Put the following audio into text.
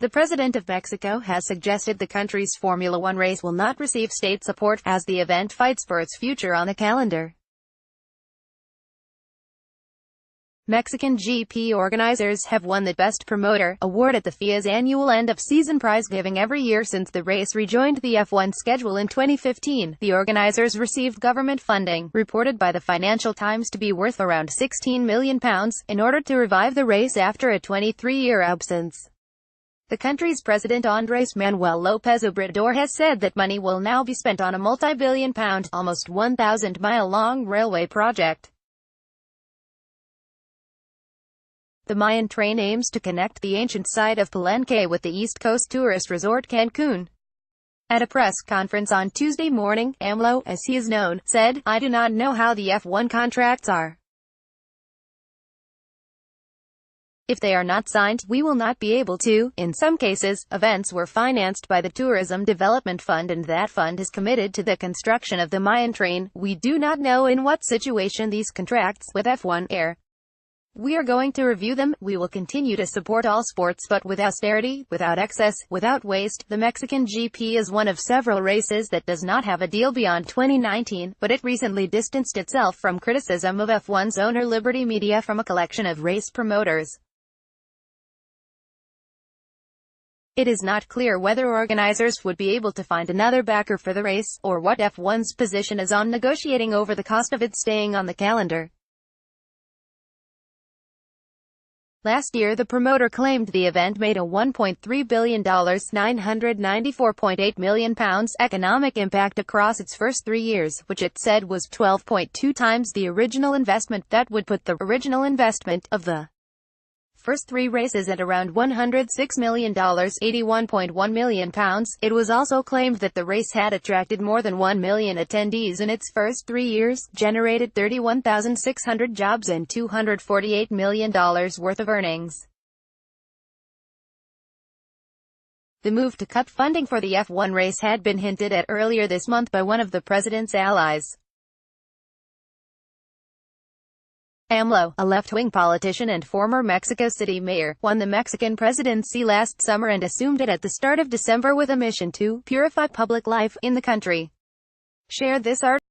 The president of Mexico has suggested the country's Formula One race will not receive state support, as the event fights for its future on the calendar. Mexican GP organizers have won the Best Promoter award at the FIA's annual end-of-season prize-giving every year since the race rejoined the F1 schedule in 2015. The organizers received government funding, reported by the Financial Times to be worth around £16 million, in order to revive the race after a 23-year absence. The country's president Andrés Manuel López Obrador has said that money will now be spent on a multi-billion-pound, almost 1,000-mile-long railway project. The Mayan train aims to connect the ancient site of Palenque with the East Coast tourist resort Cancun. At a press conference on Tuesday morning, AMLO, as he is known, said, "I do not know how the F1 contracts are. If they are not signed, we will not be able to." In some cases, events were financed by the Tourism Development Fund, and that fund is committed to the construction of the Mayan train. "We do not know in what situation these contracts with F1 are. We are going to review them. We will continue to support all sports, but with austerity, without excess, without waste." The Mexican GP is one of several races that does not have a deal beyond 2019, but it recently distanced itself from criticism of F1's owner Liberty Media from a collection of race promoters. It is not clear whether organizers would be able to find another backer for the race, or what F1's position is on negotiating over the cost of it staying on the calendar. Last year the promoter claimed the event made a $1.3 billion (£994.8 million) economic impact across its first 3 years, which it said was 12.2 times the original investment. That would put the original investment of the first 3 races at around $106 million (£81.1 million). It was also claimed that the race had attracted more than 1 million attendees in its first 3 years, generated 31,600 jobs and $248 million worth of earnings. The move to cut funding for the F1 race had been hinted at earlier this month by one of the president's allies. AMLO, a left-wing politician and former Mexico City mayor, won the Mexican presidency last summer and assumed it at the start of December with a mission to purify public life in the country. Share this article.